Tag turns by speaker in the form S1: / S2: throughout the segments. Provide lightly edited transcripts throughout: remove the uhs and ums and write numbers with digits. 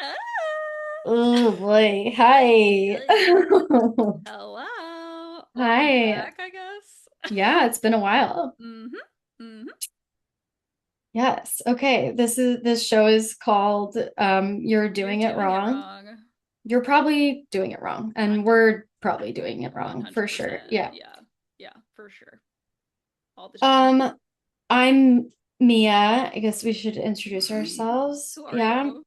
S1: Ah,
S2: Oh boy. Hi.
S1: hello. Welcome
S2: Hi.
S1: back, I guess.
S2: Yeah, it's been a while.
S1: Mm-hmm. Mm-hmm.
S2: Yes. Okay. This show is called You're
S1: You're
S2: Doing It
S1: doing it
S2: Wrong.
S1: wrong.
S2: You're probably doing it wrong. And
S1: I'm
S2: we're probably doing it wrong for sure.
S1: 100%.
S2: Yeah.
S1: Yeah. Yeah, for sure. All the time.
S2: Um, I'm Mia. I guess we should introduce ourselves.
S1: Who are
S2: Yeah.
S1: you?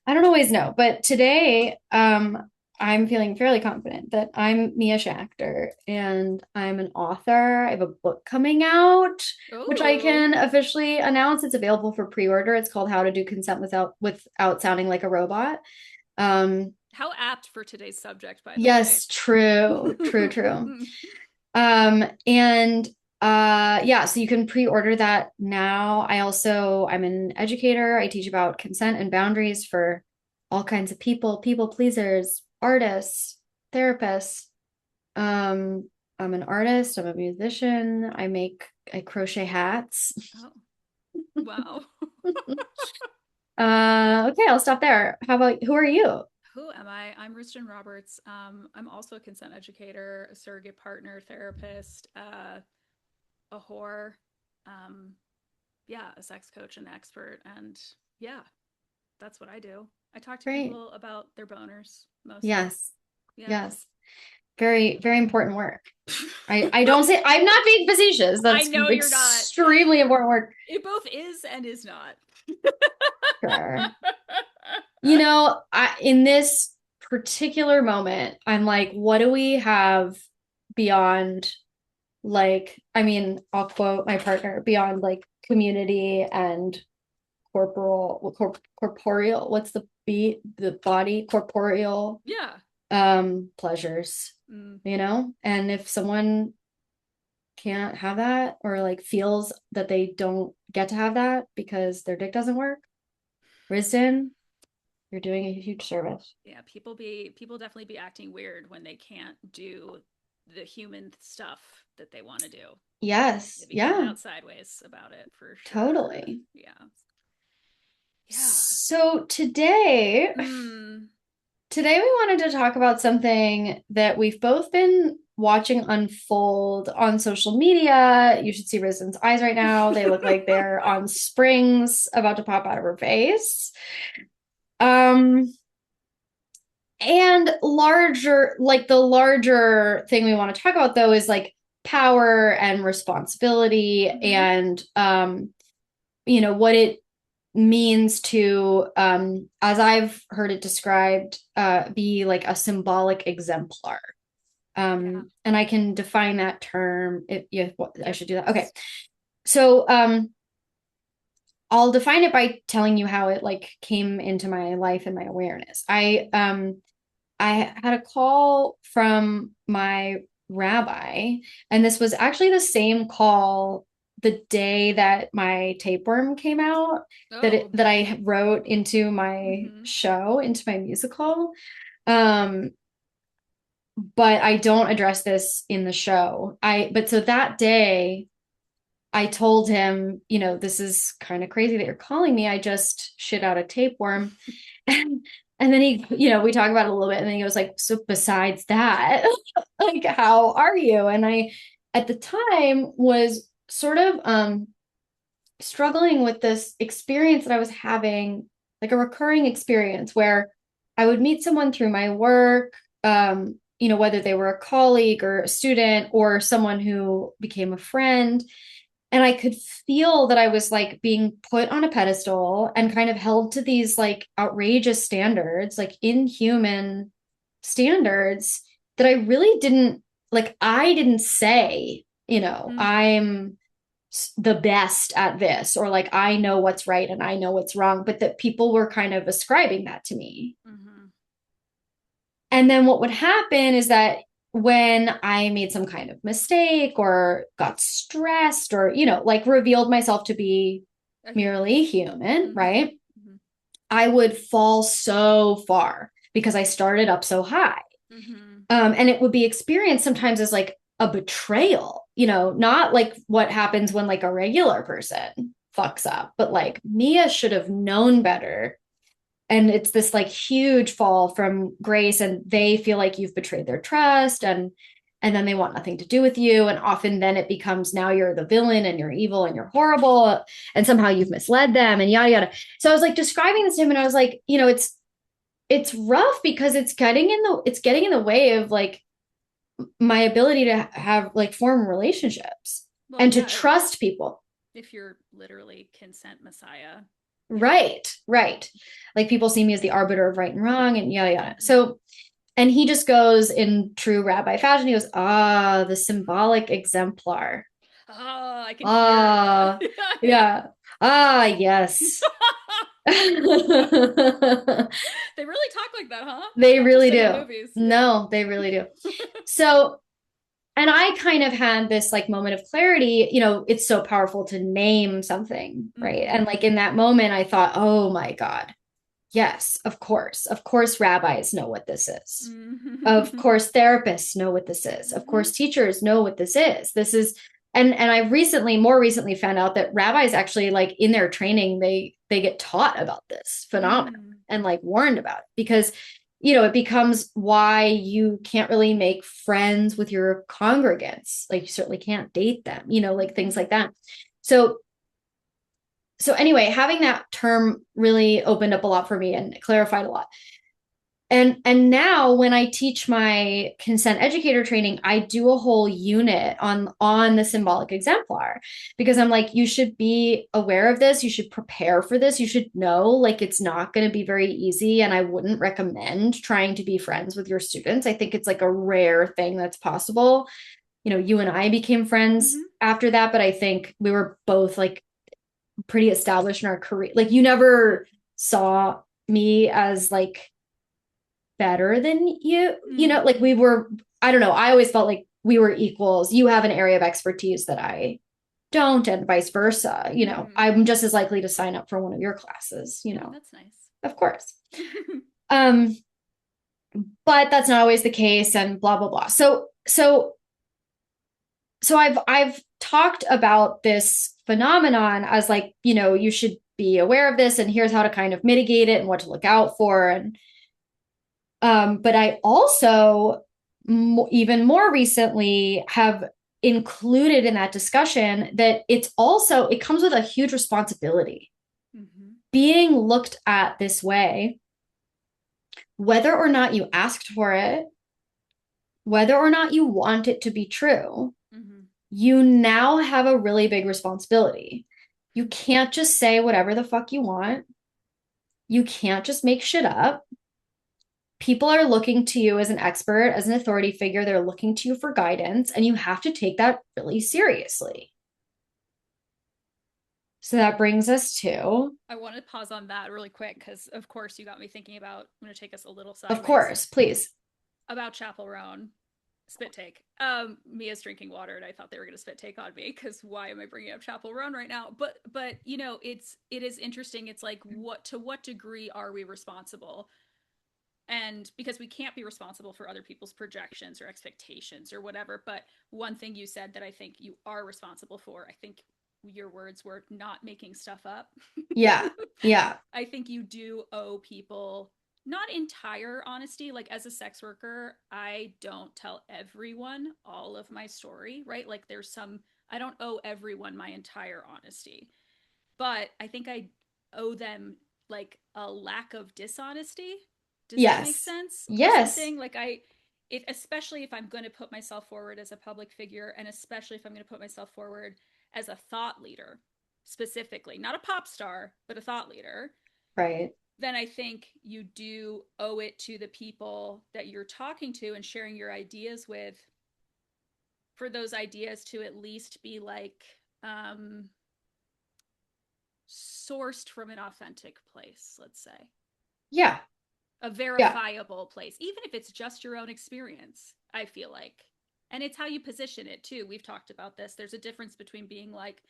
S2: I don't always know, but today, I'm feeling fairly confident that I'm Mia Schachter and I'm an author. I have a book coming out, which I
S1: Oh,
S2: can officially announce. It's available for pre-order. It's called How to Do Consent Without Sounding Like a Robot. Um,
S1: how apt for today's subject, by the way.
S2: yes, true, true, true. And yeah, so you can pre-order that now. I'm an educator. I teach about consent and boundaries for all kinds of people pleasers, artists, therapists. I'm an artist, I'm a musician, I crochet hats.
S1: Oh, wow.
S2: Okay, I'll stop there. How about who are you?
S1: Who am I? I'm Risdon Roberts. I'm also a consent educator, a surrogate partner, therapist, a whore, um, yeah, a sex coach and expert. And yeah, that's what I do. I talk to
S2: Great.
S1: people about their boners mostly.
S2: Yes.
S1: Yeah.
S2: Yes. Very, very important work. I don't say I'm not being facetious.
S1: I
S2: That's
S1: know you're not.
S2: extremely important work.
S1: It both is and is not.
S2: Sure. In this particular moment, I'm like, what do we have beyond I'll quote my partner, beyond like community and corporeal, what's the body, corporeal
S1: Yeah.
S2: pleasures,
S1: Mm.
S2: And if someone can't have that or like feels that they don't get to have that because their dick doesn't work, Risden, you're doing a huge service.
S1: Yeah, people definitely be acting weird when they can't do the human stuff that they want to do.
S2: Yes.
S1: They be coming
S2: Yeah,
S1: out sideways about it for sure.
S2: totally.
S1: Yeah. Yeah.
S2: So today,
S1: Mm.
S2: today we wanted to talk about something that we've both been watching unfold on social media. You should see Risen's eyes right now. They look like they're on springs about to pop out of her face. Um, and the larger thing we want to talk about though is like power and responsibility
S1: Mm-hmm.
S2: and what it means to as I've heard it described, be like a symbolic exemplar.
S1: Yeah.
S2: And I can define that term if yeah, I
S1: Yes,
S2: should do that. Okay.
S1: please.
S2: So I'll define it by telling you how it like came into my life and my awareness. I had a call from my rabbi, and this was actually the same call the day that my tapeworm came out,
S1: Oh.
S2: that I wrote into my
S1: Mm-hmm.
S2: show, into my musical. Um, but I don't address this in the show. I but so that day I told him, this is kind of crazy that you're calling me. I just shit out a tapeworm. And then we talk about it a little bit, and then he was like, so besides that, like, how are you? And I, at the time, was sort of struggling with this experience that I was having, like a recurring experience where I would meet someone through my work, whether they were a colleague or a student or someone who became a friend, and I could feel that I was like being put on a pedestal and kind of held to these like outrageous standards, like inhuman standards that I really didn't like. I didn't say,
S1: Mm-hmm.
S2: I'm the best at this, or like I know what's right and I know what's wrong, but that people were kind of ascribing that to me.
S1: Mm-hmm.
S2: And then what would happen is that when I made some kind of mistake or got stressed or, like revealed myself to be
S1: A human.
S2: merely human,
S1: Mm-hmm.
S2: right?
S1: Mm-hmm.
S2: I would fall so far because I started up so high.
S1: Mm-hmm.
S2: And it would be experienced sometimes as like a betrayal, not like what happens when like a regular person fucks up, but like Mia should have known better and it's this like huge fall from grace, and they feel like you've betrayed their trust, and then they want nothing to do with you, and often then it becomes now you're the villain and you're evil and you're horrible, and somehow you've misled them and yada yada. So I was like describing this to him, and I was like, it's rough because it's getting in the way of like my ability to have like form relationships
S1: Well,
S2: and to
S1: yeah,
S2: trust people.
S1: if you're literally consent messiah. Yeah.
S2: Right. Like people see me as the arbiter of right and wrong and yada yada.
S1: Mm-hmm.
S2: So, and he just goes in true rabbi fashion. He goes, ah, the symbolic exemplar.
S1: Oh, I can hear the
S2: Ah,
S1: yeah.
S2: yeah. Ah, yes. They
S1: They really talk like that, huh? Not
S2: really
S1: just in the
S2: do.
S1: movies. Yeah.
S2: No, they really do. So, and I kind of had this like moment of clarity, it's so powerful to name something, right? And
S1: Mm-hmm.
S2: like in that moment, I thought, oh my God, yes, of course. Of course, rabbis know what this is. Of
S1: Mm-hmm.
S2: course, therapists know what this is. Of
S1: Mm-hmm.
S2: course, teachers know what this is. This is, and I more recently found out that rabbis actually like in their training, they get taught about this phenomenon
S1: Mm.
S2: and like warned about it because it becomes why you can't really make friends with your congregants. Like you certainly can't date them, like things
S1: Mm-hmm.
S2: like that. So anyway, having that term really opened up a lot for me and clarified a lot. And now when I teach my consent educator training, I do a whole unit on the symbolic exemplar because I'm like, you should be aware of this, you should prepare for this, you should know like it's not going to be very easy, and I wouldn't recommend trying to be friends with your students. I think it's like a rare thing that's possible. You and I became friends
S1: Mm-hmm.
S2: after that, but I think we were both like pretty established in our career. Like you never saw me as like better than you, like we
S1: Mm-hmm.
S2: were, I don't know. I always felt like we were equals. You have an area of expertise that I don't, and vice versa.
S1: Mm.
S2: I'm just as likely to sign up for one of your classes,
S1: Oh, that's nice.
S2: of course. Um, but that's not always the case and blah blah blah. So I've talked about this phenomenon as like, you should be aware of this and here's how to kind of mitigate it and what to look out for. And but I also even more recently have included in that discussion that it comes with a huge responsibility.
S1: Mm-hmm.
S2: Being looked at this way, whether or not you asked for it, whether or not you want it to be true,
S1: Mm-hmm.
S2: you now have a really big responsibility. You can't just say whatever the fuck you want. You can't just make shit up. People are looking to you as an expert, as an authority figure. They're looking to you for guidance, and you have to take that really seriously. So that brings us to,
S1: I want to pause on that really quick because, of course, you got me thinking about. I'm going to take us a little
S2: of
S1: sideways
S2: course, please.
S1: about Chapel Roan. Spit take. Mia's drinking water, and I thought they were going to spit take on me because why am I bringing up Chapel Roan right now? But it is interesting. It's like what degree are we responsible? And because we can't be responsible for other people's projections or expectations or whatever. But one thing you said that I think you are responsible for, I think your words were not making stuff up.
S2: Yeah. Yeah.
S1: I think you do owe people not entire honesty. Like as a sex worker, I don't tell everyone all of my story, right? Like I don't owe everyone my entire honesty, but I think I owe them like a lack of dishonesty. Does that make
S2: Yes.
S1: sense? Or
S2: Yes.
S1: something like especially if I'm going to put myself forward as a public figure, and especially if I'm going to put myself forward as a thought leader, specifically, not a pop star, but a thought leader,
S2: Right.
S1: then I think you do owe it to the people that you're talking to and sharing your ideas with for those ideas to at least be like sourced from an authentic place, let's say.
S2: Yeah.
S1: A
S2: Yeah.
S1: verifiable place, even if it's just your own experience, I feel like. And it's how you position it too. We've talked about this. There's a difference between being like,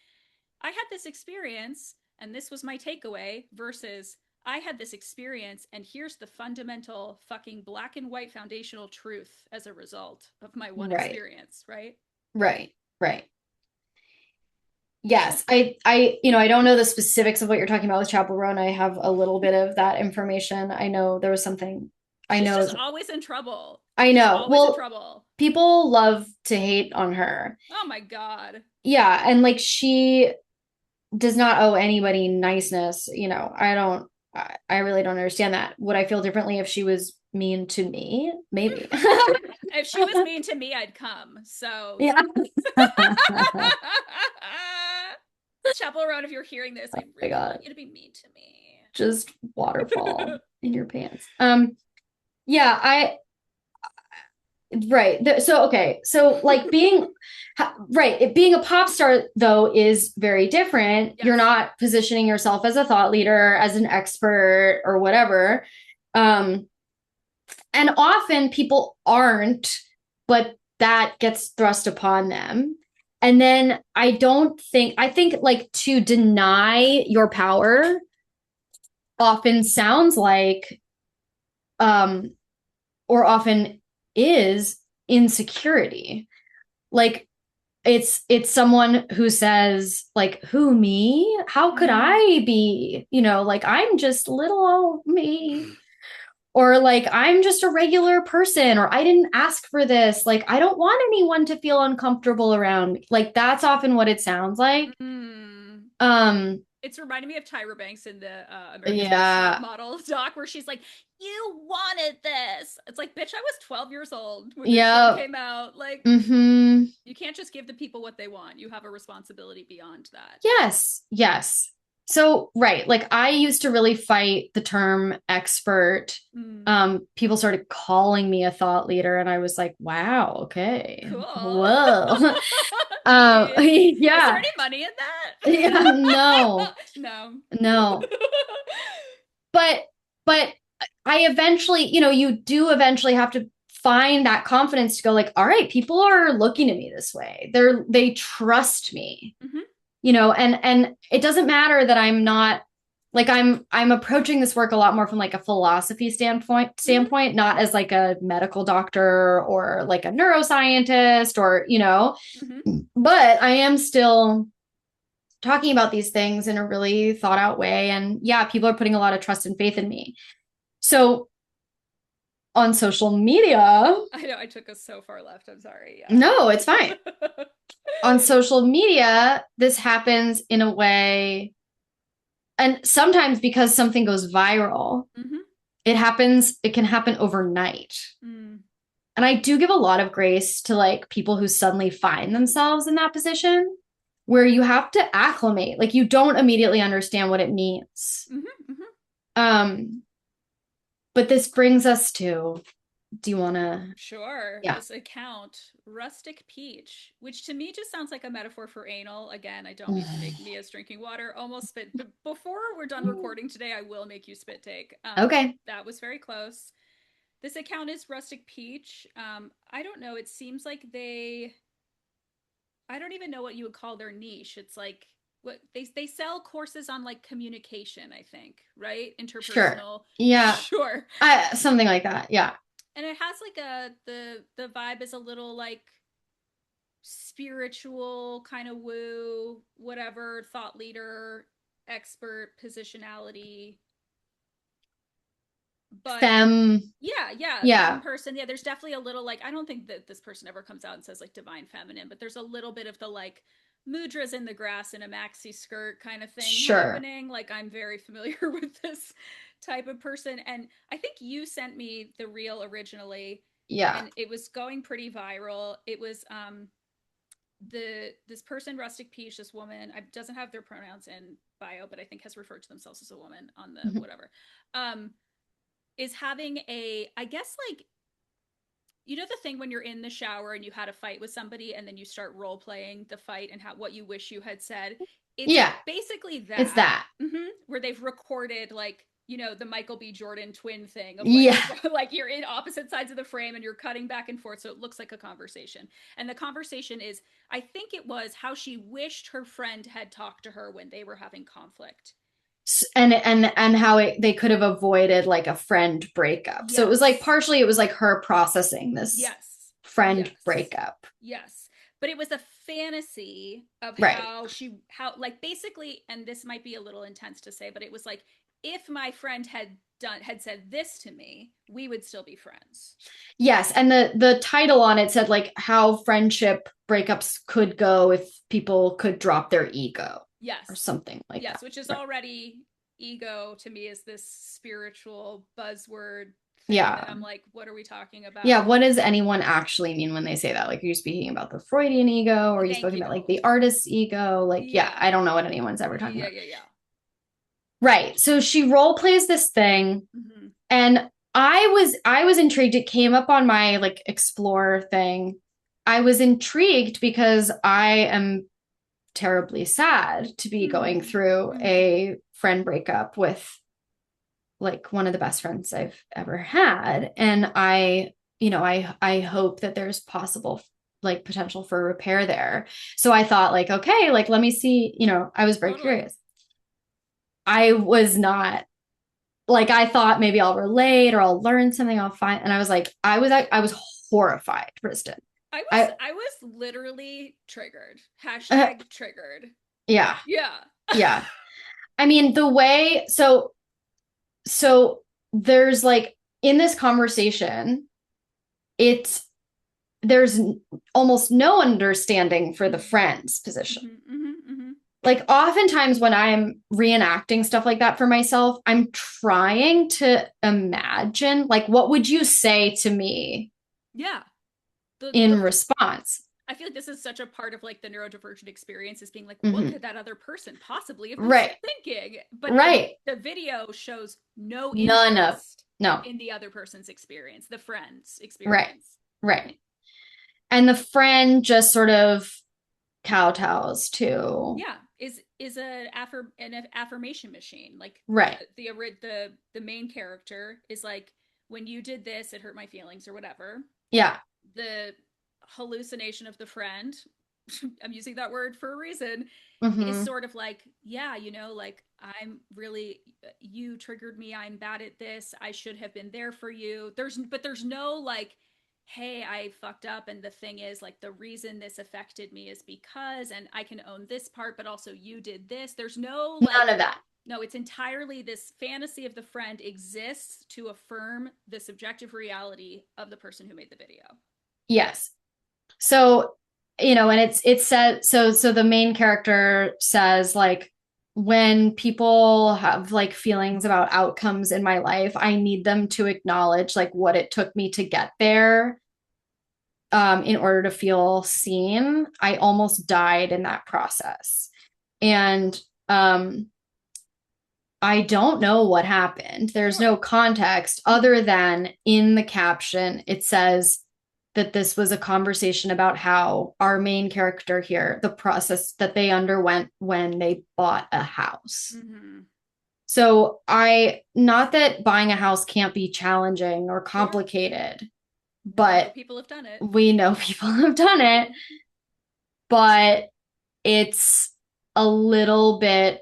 S1: I had this experience and this was my takeaway versus I had this experience and here's the fundamental fucking black and white foundational truth as a result of my one
S2: Right.
S1: experience, right?
S2: Right. Right. Yes, I don't know the specifics of what you're talking about with Chaperone. I have a little bit of that information. I know there was something. I
S1: She's
S2: know.
S1: just always in trouble.
S2: I
S1: She's
S2: know.
S1: always in
S2: Well,
S1: trouble.
S2: people love to hate on her.
S1: Oh my God.
S2: Yeah, and like she does not owe anybody niceness. I don't. I really don't understand that. Would I feel differently if she was mean to me? Maybe.
S1: If she was mean to me, I'd come. So,
S2: Yeah.
S1: Chaperone, if you're hearing this, I
S2: My
S1: really
S2: God.
S1: want you to be mean to me.
S2: Just waterfall in your pants. Yeah, right. So okay. So like being a pop star though is very different. You're
S1: Yes.
S2: not positioning yourself as a thought leader, as an expert or whatever. Um and often people aren't, but that gets thrust upon them. And then I think like to deny your power often sounds like um or often is insecurity. Like it's someone who says like who me? How could
S1: Mm.
S2: I be? Like I'm just little old me. Or like I'm just a regular person or I didn't ask for this. Like I don't want anyone to feel uncomfortable around me. Like that's often what it sounds like.
S1: Mm.
S2: Um
S1: It's reminding me of Tyra Banks in the America's Next Top
S2: yeah.
S1: Model doc, where she's like, "You wanted this." It's like, bitch, I was 12 years old when this show
S2: Yeah.
S1: came out. Like,
S2: Mhm.
S1: you can't just give the people what they want. You have a responsibility beyond that.
S2: Yes, yes. So, right, like I used to really fight the term expert.
S1: Mm.
S2: People started calling me a thought leader, and I was like, wow, okay.
S1: Cool.
S2: Whoa.
S1: Neat. Is there
S2: Yeah.
S1: any money in that?
S2: Yeah, no,
S1: No.
S2: no. But but I eventually, you do eventually have to find that confidence to go like, all right, people are looking at me this way. They trust me.
S1: Hmm.
S2: And it doesn't matter that I'm not like I'm approaching this work a lot more from like a philosophy
S1: Hmm.
S2: standpoint, not as like a medical doctor or like a neuroscientist or
S1: Hmm.
S2: but I am still talking about these things in a really thought out way. And yeah, people are putting a lot of trust and faith in me. So on social media,
S1: I know I took us so far left. I'm sorry.
S2: no, it's
S1: Yeah.
S2: fine. On social media, this happens in a way, and sometimes because something goes viral,
S1: Hmm.
S2: it can happen overnight.
S1: Mm.
S2: And I do give a lot of grace to like people who suddenly find themselves in that position where you have to acclimate. Like you don't immediately understand what it means.
S1: Hmm. Hmm.
S2: Um, but this brings us to, do you want to?
S1: Sure.
S2: Yeah.
S1: This account, Rustic Peach, which to me just sounds like a metaphor for anal. Again, I don't mean to make Mia's drinking water almost spit, but before we're done recording today, I will make you spit take.
S2: Okay.
S1: That was very close. This account is Rustic Peach. I don't know. It seems like I don't even know what you would call their niche. It's like what they sell courses on like communication, I think, right?
S2: Sure.
S1: Interpersonal.
S2: Yeah.
S1: Sure.
S2: Something like that. Yeah.
S1: And it has like the vibe is a little like spiritual kind of woo, whatever, thought leader, expert, positionality. But
S2: Femme.
S1: yeah, femme
S2: Yeah.
S1: person. Yeah, there's definitely a little like I don't think that this person ever comes out and says like divine feminine, but there's a little bit of the like mudras in the grass in a maxi skirt kind of thing
S2: Sure.
S1: happening. Like I'm very familiar with this type of person, and I think you sent me the reel originally,
S2: Yeah.
S1: and it was going pretty viral. It was this person, Rustic Peach, this woman, I doesn't have their pronouns in bio, but I think has referred to themselves as a woman on the
S2: Mhm.
S1: whatever. Um, is having I guess like the thing when you're in the shower and you had a fight with somebody and then you start role playing the fight and what you wish you had said. It's
S2: Yeah.
S1: basically
S2: It's
S1: that.
S2: that.
S1: Where they've recorded like the Michael B. Jordan twin thing of like
S2: Yeah.
S1: like you're in opposite sides of the frame and you're cutting back and forth so it looks like a conversation. And the conversation is, I think it was how she wished her friend had talked to her when they were having conflict.
S2: And how they could have avoided like a friend breakup. So it was like
S1: Yes.
S2: partially it was like her processing this
S1: Yes.
S2: friend
S1: Yes.
S2: breakup.
S1: Yes. But it was a fantasy of
S2: Right.
S1: how like basically, and this might be a little intense to say, but it was like, if my friend had said this to me, we would still be friends.
S2: Yes, and the title on it said like how friendship breakups could go if people could drop their ego or
S1: Yes.
S2: something like that.
S1: Yes, which is
S2: Right.
S1: already, ego to me is this spiritual buzzword thing
S2: Yeah.
S1: that I'm like, what are we talking
S2: Yeah,
S1: about?
S2: what does anyone actually mean when they say that? Like, are you speaking about the Freudian ego or are you
S1: Thank
S2: speaking
S1: you.
S2: about like the artist's ego? Like, yeah,
S1: Yeah.
S2: I don't know what anyone's ever talking
S1: Yeah,
S2: about.
S1: yeah, yeah.
S2: Right. So she role plays this thing
S1: Mm-hmm.
S2: and I was intrigued. It came up on my like explore thing. I was intrigued because I am terribly sad to be going
S1: Mm-hmm.
S2: through
S1: Mm-hmm.
S2: a friend breakup with like one of the best friends I've ever had. And I hope that there's possible like potential for repair there. So I thought like, okay, like let me see, I was very
S1: Totally.
S2: curious. I was not like I thought maybe I'll relate or I'll learn something, I'll find and I was horrified, Risdon. I
S1: I was literally triggered.
S2: uh,
S1: Hashtag triggered.
S2: yeah,
S1: Yeah.
S2: yeah. I mean, the way so there's like in this conversation, it's there's almost no understanding for the
S1: Mm-hmm.
S2: friend's position.
S1: Mm-hmm. Mm-hmm. Mm-hmm.
S2: Like oftentimes when I'm reenacting stuff like that for myself, I'm trying to imagine like what would you say to me
S1: Yeah. The
S2: in response?
S1: I feel like this is such a part of like the neurodivergent experience, is being like, what
S2: Mm-hmm.
S1: could that other person possibly have been
S2: Right.
S1: thinking? But
S2: Right.
S1: the video shows no
S2: None of
S1: interest
S2: no.
S1: in the other person's experience, the friend's
S2: Right.
S1: experience.
S2: Right. And the friend just sort of kowtows to
S1: Yeah, is an affirmation machine. Like
S2: right.
S1: the main character is like, when you did this, it hurt my feelings or whatever.
S2: Yeah.
S1: The hallucination of the friend, I'm using that word for a reason, is
S2: Mm-hmm.
S1: sort of like, yeah, like, I'm really, you triggered me, I'm bad at this, I should have been there for you. There's no like, hey, I fucked up, and the thing is, like, the reason this affected me is because, and I can own this part, but also you did this. There's no
S2: None
S1: like,
S2: of that.
S1: no, it's entirely this fantasy of the friend exists to affirm the subjective reality of the person who made the video.
S2: Yes. So, and it's said so the main character says like when people have like feelings about outcomes in my life, I need them to acknowledge like what it took me to get there in order to feel seen. I almost died in that process. And I don't know what happened. There's
S1: Sure.
S2: no context
S1: Mm-hmm.
S2: other than in the caption, it says that this was a conversation about how our main character here, the process that they underwent when they bought a house.
S1: Mm-hmm.
S2: Not that buying a house can't be challenging or
S1: Sure.
S2: complicated,
S1: And we know
S2: but
S1: people have done it.
S2: we know people have done it, but it's a little bit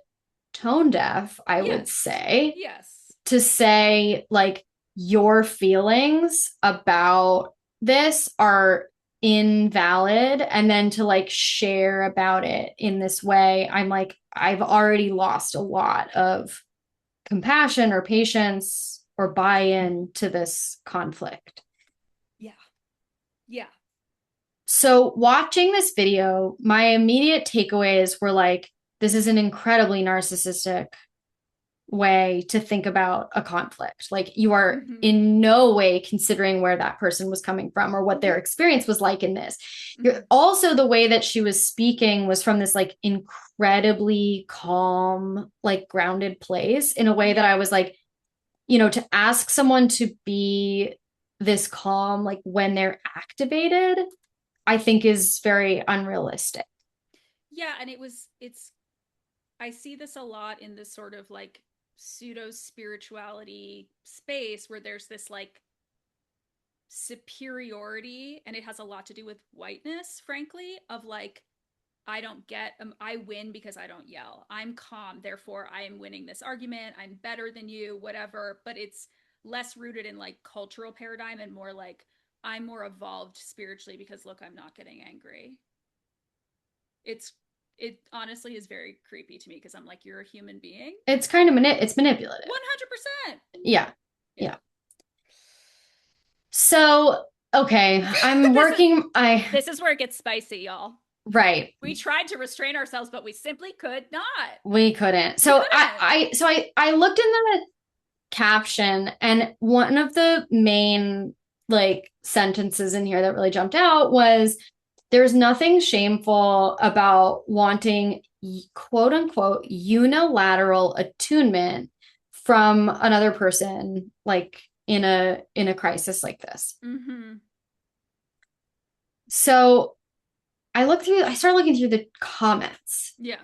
S2: tone deaf, I would
S1: Yes.
S2: say,
S1: Yes.
S2: to say like your feelings about this are invalid and then to like share about it in this way. I'm like, I've already lost a lot of compassion or patience or buy-in to this conflict.
S1: Yeah. Yeah.
S2: So watching this video, my immediate takeaways were like, this is an incredibly narcissistic way to think about a conflict. Like you are
S1: Mm-hmm.
S2: in no way considering where that person was coming from or what
S1: Mm-hmm.
S2: their experience was like in this.
S1: Mm-hmm.
S2: Also, the way that she was speaking was from this like incredibly calm, like grounded place in a way that
S1: Yeah.
S2: I was like, to ask someone to be this calm, like when they're activated, I think is very unrealistic.
S1: Yeah. And I see this a lot in this sort of like pseudo spirituality space where there's this like superiority, and it has a lot to do with whiteness, frankly, of like, I win because I don't yell. I'm calm, therefore I am winning this argument. I'm better than you, whatever. But it's less rooted in like cultural paradigm and more like, I'm more evolved spiritually because look, I'm not getting angry. it honestly is very creepy to me because I'm like, you're a human being.
S2: It's kind of it's manipulative.
S1: 100%.
S2: Yeah. Yeah. So, okay, I'm working.
S1: This is where it gets spicy, y'all.
S2: Right.
S1: We tried to restrain ourselves, but we simply could not.
S2: We couldn't. So I looked in the caption, and one of the main like sentences in here that really jumped out was, there's nothing shameful about wanting quote unquote unilateral attunement from another person, like in a crisis like this.
S1: Mm-hmm.
S2: So I started looking through the comments.
S1: Yeah.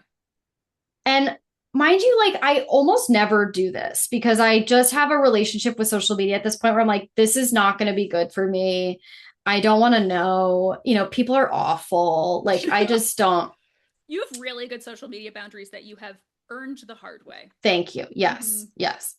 S2: And mind you, like, I almost never do this because I just have a relationship with social media at this point where I'm like, this is not going to be good for me. I don't want to know. People are awful. Like, I just don't.
S1: You have really good social media boundaries that you have earned the hard way.
S2: Thank you. Yes. Yes.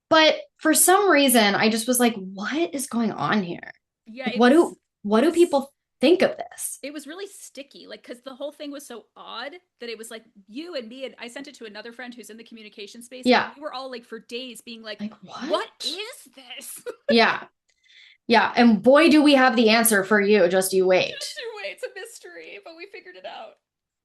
S2: But for some reason, I just was like, what is going on here?
S1: Yeah.
S2: Like, what do people think of this?
S1: It was really sticky, like, because the whole thing was so odd that it was like you and me, and I sent it to another friend who's in the communication space.
S2: Yeah.
S1: And we were all like for days being like
S2: what
S1: is this?
S2: Yeah. Yeah. And boy, do we have the answer for you. Just you wait.
S1: Just you wait. It's a mystery, but we figured it out.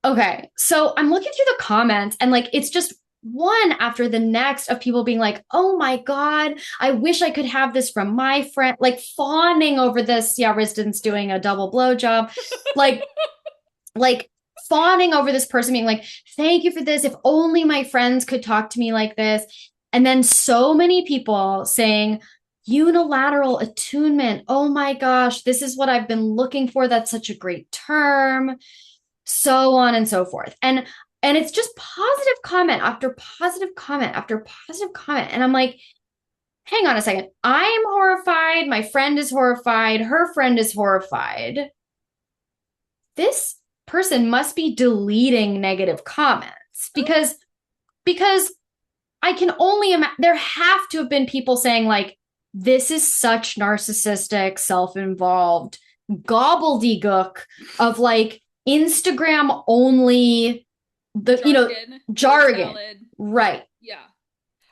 S2: Okay. So I'm looking through the comments, and like, it's just one after the next of people being like, oh my God, I wish I could have this from my friend, like fawning over this. Yeah, Risdon's doing a double blowjob. like fawning over this person being like, thank you for this. If only my friends could talk to me like this. And then so many people saying, unilateral attunement. Oh my gosh, this is what I've been looking for. That's such a great term. So on and so forth. And it's just positive comment after positive comment after positive comment. And I'm like, hang on a second. I'm horrified. My friend is horrified. Her friend is horrified. This person must be deleting negative comments because I can only imagine there have to have been people saying like, this is such narcissistic, self-involved gobbledygook of like Instagram only jargon. Right.
S1: Yeah.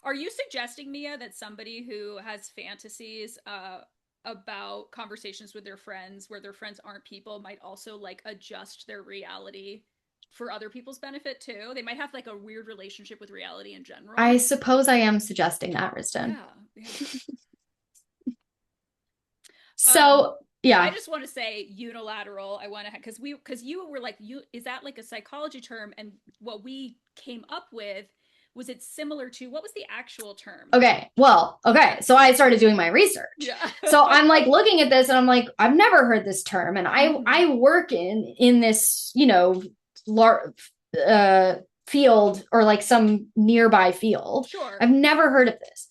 S1: Are you suggesting, Mia, that somebody who has fantasies about conversations with their friends where their friends aren't people might also like adjust their reality for other people's benefit too? They might have like a weird relationship with reality in general.
S2: I suppose I am suggesting that, Risdon.
S1: Yeah.
S2: So yeah,
S1: I just want to say unilateral. I want to because you were like, is that like a psychology term? And what we came up with was it similar to what was the actual term?
S2: Okay. So I started doing my research.
S1: Yeah.
S2: So I'm like looking at this and I'm like, I've never heard this term, and I work in this field or like some nearby field.
S1: Sure.
S2: I've never heard of this.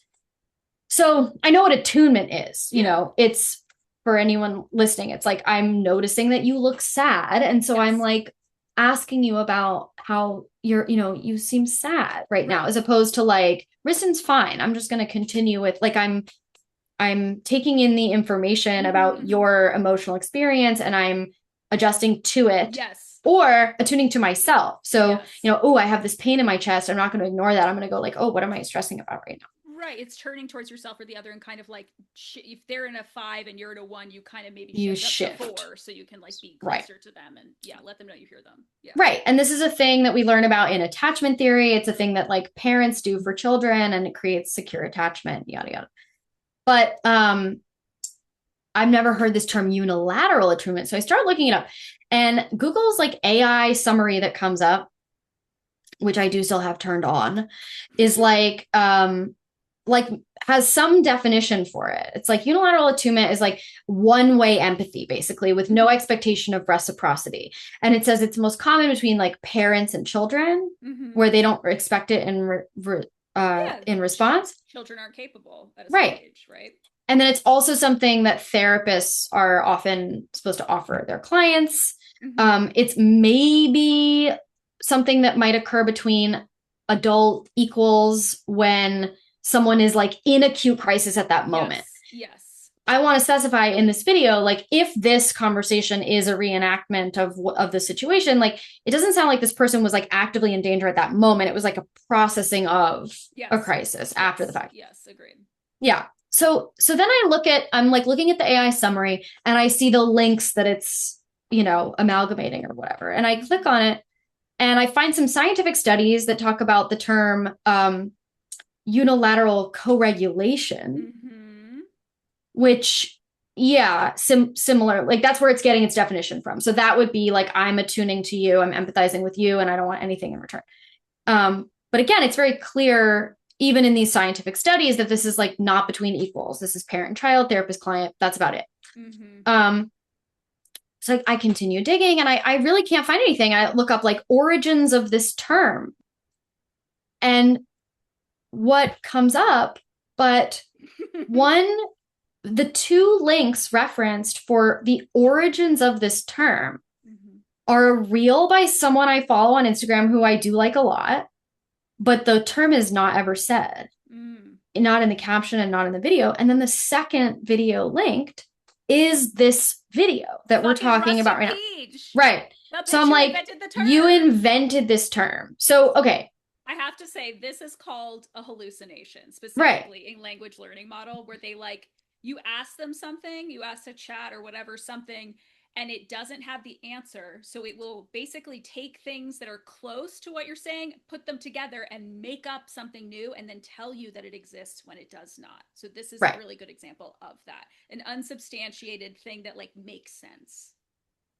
S2: So I know what attunement is. It's, for anyone listening, it's like, I'm noticing that you look sad. And so I'm like asking you about how you seem sad right now, as opposed to like, Risdon's fine. I'm just going to continue with like, I'm taking in the information about your emotional experience and I'm adjusting to it.
S1: Yes.
S2: Or attuning to myself. So, oh, I have this pain in my chest. I'm not going to ignore that. I'm going to go like, oh, what am I stressing about right now?
S1: Right. It's turning towards yourself or the other and kind of like, if they're in a 5 and you're in a 1, you kind of maybe shift up to 4 so you can like be closer to them and let them know you hear them. Yeah.
S2: Right. And this is a thing that we learn about in attachment theory. It's a thing that like parents do for children, and it creates secure attachment, yada, yada. But I've never heard this term unilateral attunement. So I started looking it up, and Google's like AI summary that comes up, which I do still have turned on, is like has some definition for it. It's like unilateral attunement is like one-way empathy, basically, with no expectation of reciprocity. And it says it's most common between like parents and children, where they don't expect it in response.
S1: Children aren't capable at a certain age, right?
S2: And then it's also something that therapists are often supposed to offer their clients. It's maybe something that might occur between adult equals when someone is like in acute crisis at that moment.
S1: Yes.
S2: I want to specify in this video, like, if this conversation is a reenactment of the situation, like, it doesn't sound like this person was like actively in danger at that moment. It was like a processing of a crisis after the fact.
S1: Yes, agreed.
S2: Yeah. So then I'm like looking at the AI summary and I see the links that it's, amalgamating or whatever. And I click on it and I find some scientific studies that talk about the term unilateral co-regulation, which, yeah, similar, like that's where it's getting its definition from. So that would be like, I'm attuning to you, I'm empathizing with you, and I don't want anything in return. But again, it's very clear, even in these scientific studies, that this is like not between equals. This is parent, child, therapist, client. That's about it. So I continue digging and I really can't find anything. I look up like origins of this term. And what comes up, but the two links referenced for the origins of this term are a reel by someone I follow on Instagram who I do like a lot, but the term is not ever said, not in the caption and not in the video. And then the second video linked is this video that we're talking about right now. Right. So I'm like, you invented this term. So, okay.
S1: I have to say, this is called a hallucination, specifically in language learning model, where they like, you ask them something, you ask a chat or whatever, something, and it doesn't have the answer. So it will basically take things that are close to what you're saying, put them together and make up something new and then tell you that it exists when it does not. So this is a really good example of that. An unsubstantiated thing that like makes sense.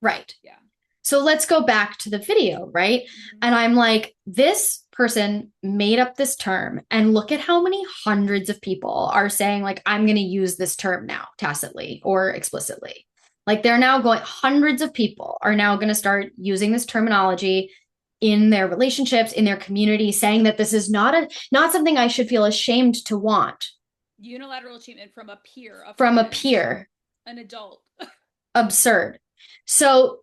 S2: Right.
S1: Yeah.
S2: So let's go back to the video, right? And I'm like, this person made up this term and look at how many hundreds of people are saying like, I'm going to use this term now tacitly or explicitly. Like they're now going, hundreds of people are now going to start using this terminology in their relationships, in their community, saying that this is not something I should feel ashamed to want.
S1: Unilateral achievement from a peer.
S2: From a peer.
S1: An adult.
S2: Absurd. So,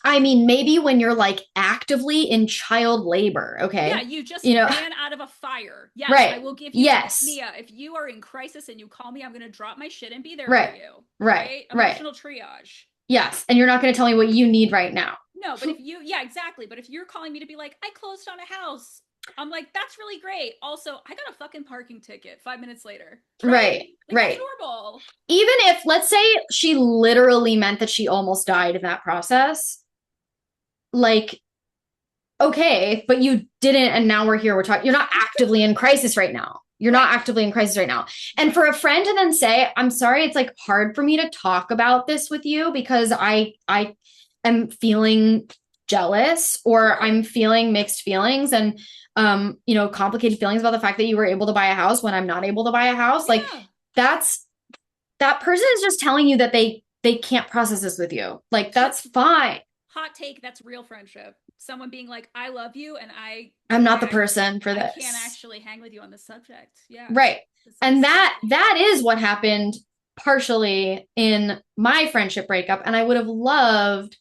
S2: I mean, maybe when you're like actively in child labor, okay?
S1: Yeah, you just ran out of a fire. Yes,
S2: right.
S1: I will give you, Mia, if you are in crisis and you call me, I'm going to drop my shit and be there for you. Right. Emotional triage.
S2: Yes, and you're not going to tell me what you need right now.
S1: No, but if you, yeah, exactly. But if you're calling me to be like, I closed on a house, I'm like, that's really great. Also, I got a fucking parking ticket 5 minutes later.
S2: Right.
S1: That's normal.
S2: Even if, let's say she literally meant that she almost died in that process, like, okay, but you didn't, and now we're here, we're talking, you're not actively in crisis right now. You're not actively in crisis right now. And for a friend to then say, I'm sorry, it's like hard for me to talk about this with you because I am feeling jealous or I'm feeling mixed feelings and, complicated feelings about the fact that you were able to buy a house when I'm not able to buy a house. Like that person is just telling you that they can't process this with you. Like, that's fine.
S1: Hot take, that's real friendship. Someone being like, I love you and
S2: I'm not the person for this.
S1: I can't actually hang with you on this subject. Yeah.
S2: Right. And that is what happened partially in my friendship breakup. And I would have loved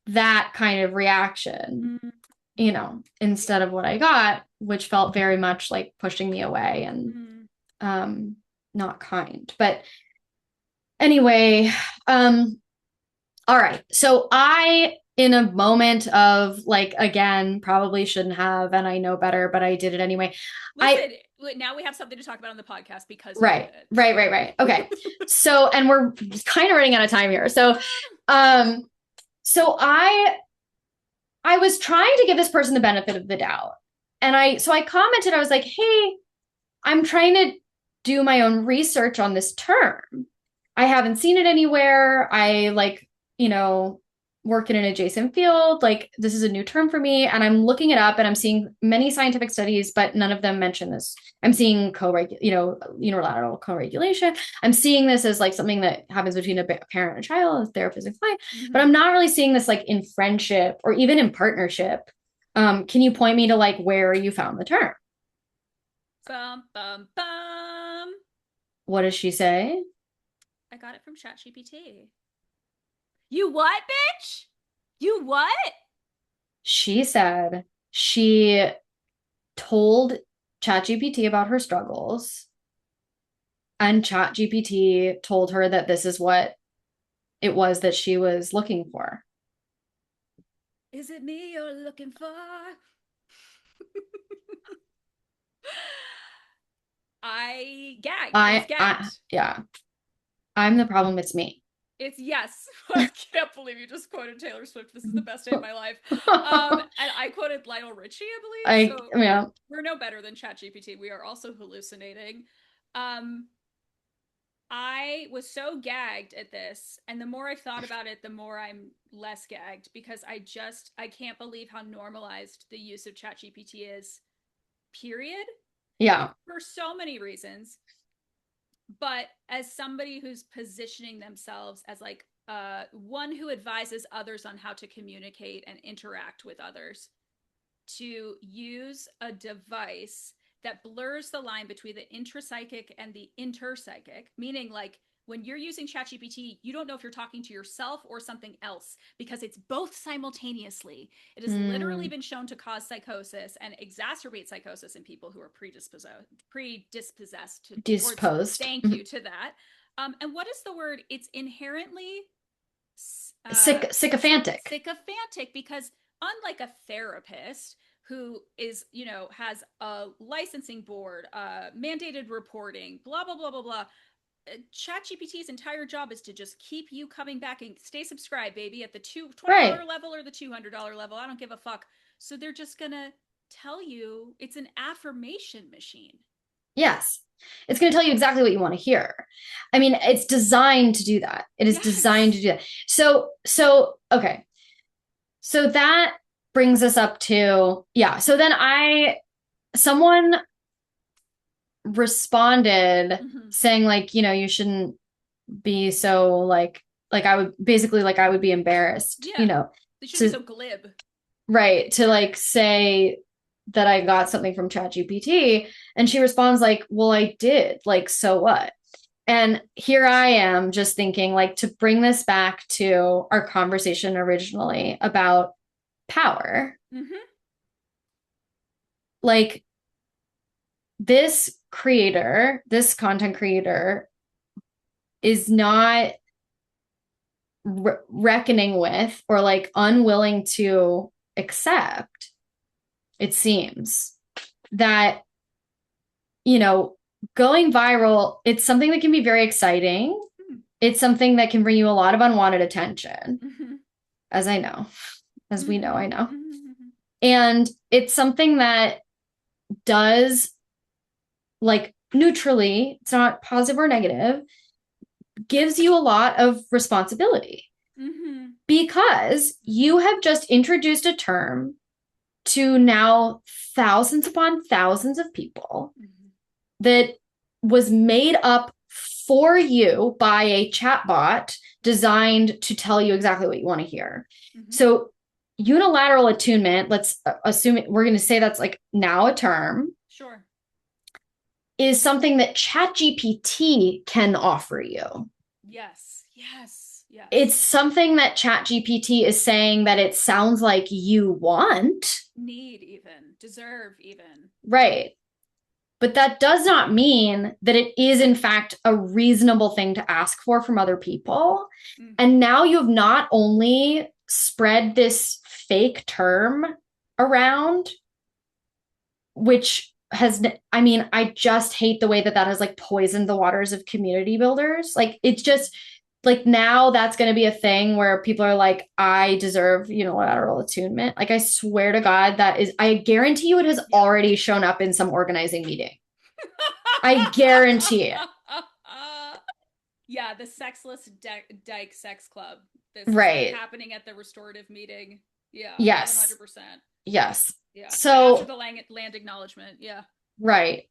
S2: that kind of reaction, instead of what I got, which felt very much like pushing me away and not kind. But anyway, all right. So I, in a moment of like, again, probably shouldn't have, and I know better, but I did it anyway.
S1: Now we have something to talk about on the podcast because
S2: right. Okay. So, and we're kind of running out of time here. So, so I was trying to give this person the benefit of the doubt. And I commented, I was like, hey, I'm trying to do my own research on this term. I haven't seen it anywhere. I work in an adjacent field. Like, this is a new term for me. And I'm looking it up and I'm seeing many scientific studies, but none of them mention this. I'm seeing unilateral co-regulation. I'm seeing this as like something that happens between a parent and a child, a therapist and client, but I'm not really seeing this like in friendship or even in partnership. Can you point me to like where you found the term?
S1: Bum, bum, bum.
S2: What does she say?
S1: I got it from ChatGPT. You what, bitch? You what?
S2: She said she told ChatGPT about her struggles. And ChatGPT told her that this is what it was that she was looking for.
S1: Is it me you're looking for? I gagged. I was gagged.
S2: Yeah, I'm the problem. It's me.
S1: It's yes. I can't believe you just quoted Taylor Swift. This is the best day of my life. And I quoted Lionel Richie, I believe. So
S2: yeah.
S1: we're no better than ChatGPT. We are also hallucinating. Um, I was so gagged at this, and the more I've thought about it, the more I'm less gagged because I can't believe how normalized the use of ChatGPT is. Period.
S2: Yeah.
S1: For so many reasons. But as somebody who's positioning themselves as like one who advises others on how to communicate and interact with others, to use a device that blurs the line between the intrapsychic and the interpsychic, meaning like when you're using ChatGPT, you don't know if you're talking to yourself or something else because it's both simultaneously. It has literally been shown to cause psychosis and exacerbate psychosis in people who are predispossessed to
S2: disposed.
S1: Thank you to that. And what is the word? It's inherently
S2: sycophantic.
S1: Sycophantic because unlike a therapist who is, has a licensing board, mandated reporting, blah, blah, blah, blah, blah. ChatGPT's entire job is to just keep you coming back and stay subscribed, baby, at the $20 level or the $200 level. I don't give a fuck. So they're just going to tell you it's an affirmation machine.
S2: Yes. It's going to tell you exactly what you want to hear. I mean, it's designed to do that. It is designed to do that. So, okay. So that brings us up to, yeah. So then someone responded saying like, you shouldn't be so like I would be embarrassed,
S1: They shouldn't be so glib.
S2: Right. To like say that I got something from ChatGPT. And she responds like, well, I did. Like, so what? And here I am just thinking like to bring this back to our conversation originally about power. Like this content creator is not reckoning with or like unwilling to accept, it seems, that, going viral, it's something that can be very exciting. It's something that can bring you a lot of unwanted attention, as we know, I know. And it's something that does, like, neutrally, it's not positive or negative, gives you a lot of responsibility because you have just introduced a term to now thousands upon thousands of people that was made up for you by a chatbot designed to tell you exactly what you want to hear. So unilateral attunement, let's assume we're going to say that's like now a term.
S1: Sure.
S2: Is something that ChatGPT can offer you.
S1: Yes.
S2: It's something that ChatGPT is saying that it sounds like you want.
S1: Need even. Deserve even.
S2: Right. But that does not mean that it is, in fact, a reasonable thing to ask for from other people. And now you have not only spread this fake term around, which I just hate the way that has like poisoned the waters of community builders. Like, it's just like now that's going to be a thing where people are like, I deserve unilateral attunement. Like, I swear to God, I guarantee you it has already shown up in some organizing meeting. I guarantee it.
S1: Yeah, the sexless dyke sex club. This
S2: right.
S1: Is like happening at the restorative meeting. Yeah.
S2: Yes.
S1: 100%.
S2: Yes.
S1: Yeah.
S2: So
S1: after the land acknowledgement. Yeah.
S2: Right.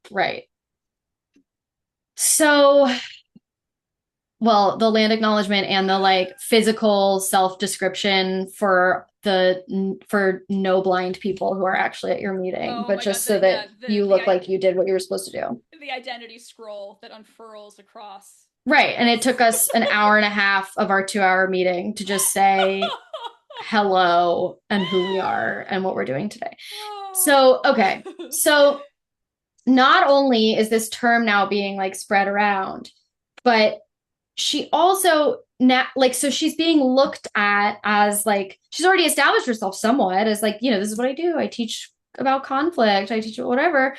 S2: So, well, the land acknowledgement and the like physical self-description for no blind people who are actually at your meeting, but just God, so that you look like you did what you were supposed to do.
S1: The identity scroll that unfurls across.
S2: Right. And it took us an hour and a half of our 2-hour meeting to just say hello and who we are and what we're doing today. So, okay. So not only is this term now being like spread around, but she also now like so she's being looked at as like she's already established herself somewhat as like, this is what I do. I teach about conflict. I teach whatever.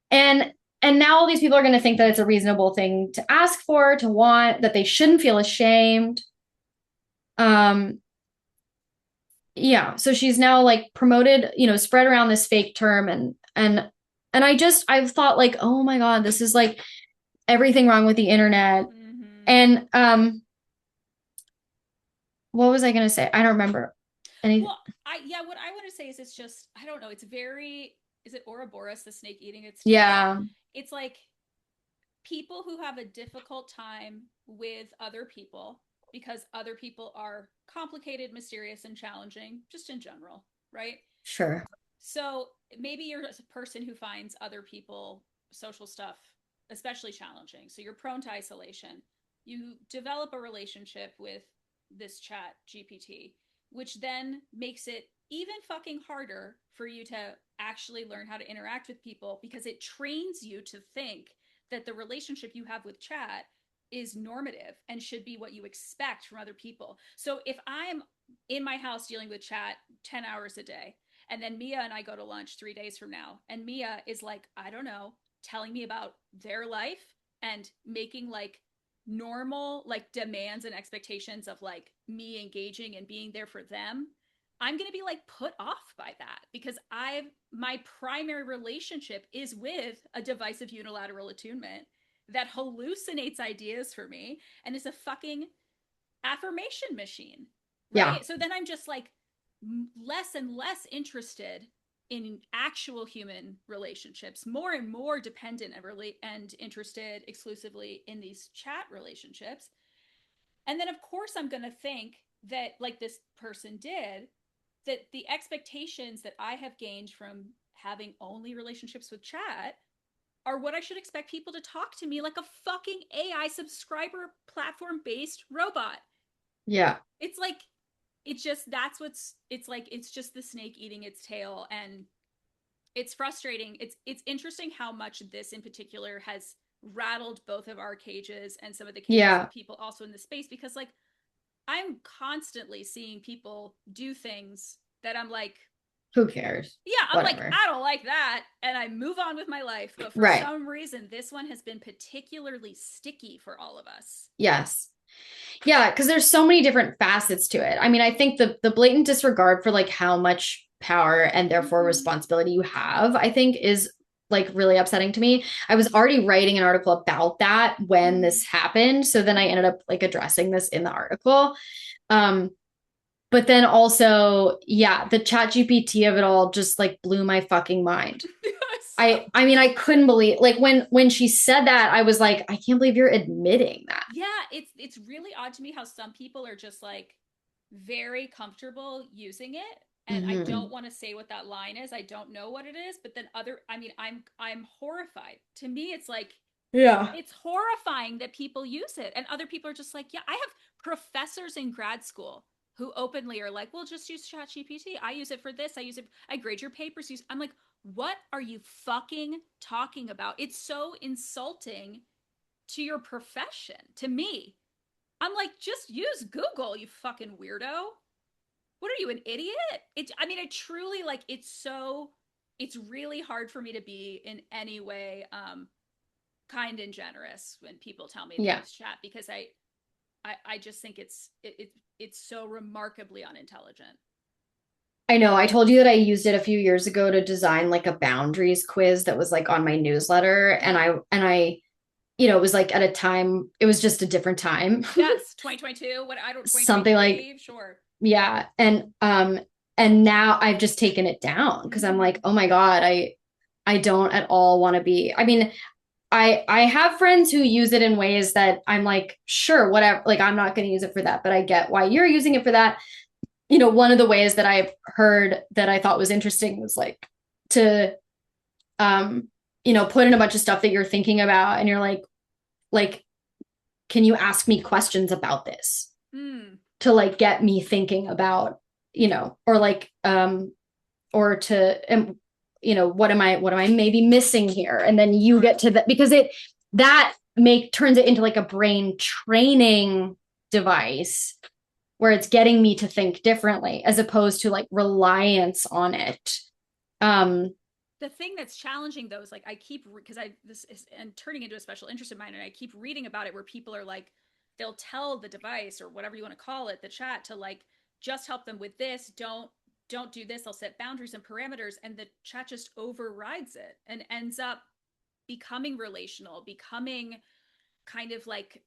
S2: And now all these people are going to think that it's a reasonable thing to ask for, to want, that they shouldn't feel ashamed. Um yeah, so she's now like promoted, spread around this fake term and I've thought like, oh my God, this is like everything wrong with the internet.
S1: Mm-hmm.
S2: And what was I gonna say? I don't remember any.
S1: Well, what I want to say is it's just I don't know. It's very is it Ouroboros, the snake eating its tail?
S2: Yeah,
S1: It's like people who have a difficult time with other people because other people are complicated, mysterious, and challenging, just in general, right?
S2: sure.
S1: So maybe you're a person who finds other people social stuff especially challenging. So you're prone to isolation. You develop a relationship with this chat GPT, which then makes it even fucking harder for you to actually learn how to interact with people because it trains you to think that the relationship you have with chat is normative and should be what you expect from other people. So if I'm in my house dealing with chat 10 hours a day, and then Mia and I go to lunch 3 days from now, and Mia is like, I don't know, telling me about their life and making like normal like demands and expectations of like me engaging and being there for them. I'm going to be like put off by that because my primary relationship is with a divisive unilateral attunement that hallucinates ideas for me and is a fucking affirmation machine,
S2: Yeah,
S1: right? So then I'm just like less and less interested in actual human relationships, more and more dependent and interested exclusively in these chat relationships. And then, of course, I'm going to think that, like this person did, that the expectations that I have gained from having only relationships with chat are what I should expect people to talk to me like a fucking AI subscriber platform based robot.
S2: yeah,
S1: It's like, it's just, that's what's, it's like, it's just the snake eating its tail. And it's frustrating. It's interesting how much this in particular has rattled both of our cages and some of the cages
S2: yeah.
S1: of people also in the space because like I'm constantly seeing people do things that I'm like,
S2: Who cares?
S1: yeah, I'm like,
S2: Whatever.
S1: I don't like that. And I move on with my life. But for
S2: Right.
S1: some reason, this one has been particularly sticky for all of us.
S2: Yes. Yeah, because there's so many different facets to it. I mean, I think the blatant disregard for like how much power and therefore
S1: Mm-hmm.
S2: responsibility you have, I think is like really upsetting to me. I was already writing an article about that when
S1: Mm-hmm.
S2: this happened, so then I ended up like addressing this in the article. Um, but then also, yeah, the chat GPT of it all just like blew my fucking mind.
S1: So
S2: I mean, I couldn't believe like when she said that, I was like, I can't believe you're admitting that.
S1: yeah, it's really odd to me how some people are just like very comfortable using it. And I
S2: Mm-hmm.
S1: don't want to say what that line is. I don't know what it is, but then I mean, I'm horrified. To me, it's like
S2: Yeah.
S1: it's horrifying that people use it. And other people are just like, yeah, I have professors in grad school who openly are like, well, just use ChatGPT. I use it for this. I use it. I grade your papers. I'm like, what are you fucking talking about? It's so insulting to your profession, to me. I'm like, just use Google, you fucking weirdo. What are you, an idiot? I mean, I truly like it's really hard for me to be in any way kind and generous when people tell me they
S2: Yeah.
S1: use chat because I just think it's so remarkably unintelligent.
S2: I know. I told you that I used it a few years ago to design like a boundaries quiz that was like on my newsletter. And
S1: Yeah.
S2: it was like at a time, it was just a different time.
S1: Yes. 2022. What I don't
S2: Something like,
S1: 2023. Sure.
S2: yeah. And now I've just taken it down because I'm like,
S1: Mm-hmm.
S2: oh my God, I don't at all want to be. I mean, I have friends who use it in ways that I'm like, sure, whatever, like I'm not going to use it for that, but I get why you're using it for that. One of the ways that I've heard that I thought was interesting was like to put in a bunch of stuff that you're thinking about and you're like, can you ask me questions about this
S1: Mm.
S2: to like get me thinking about, or like or to what am I maybe missing here? And then you get to that, because that turns it into like a brain training device where it's getting me to think differently as opposed to like reliance on it.
S1: The thing that's challenging though is like I keep, because I this is and turning into a special interest of mine, and I keep reading about it where people are like, they'll tell the device or whatever you want to call it, the chat, to like just help them with this, don't do this. They'll set boundaries and parameters, and the chat just overrides it and ends up becoming relational, becoming kind of like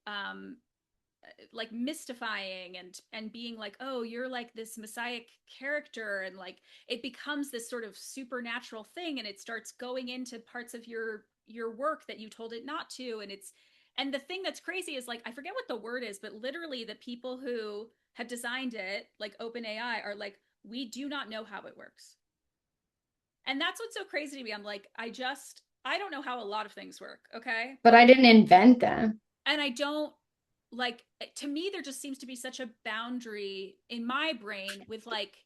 S1: mystifying and being like, oh, you're like this messiah character, and like it becomes this sort of supernatural thing, and it starts going into parts of your work that you told it not to. And the thing that's crazy is, like, I forget what the word is, but literally the people who have designed it, like OpenAI, are like, we do not know how it works. And that's what's so crazy to me. I'm like, I don't know how a lot of things work, okay?
S2: But I didn't invent them.
S1: And I don't, like, to me there just seems to be such a boundary in my brain with, like,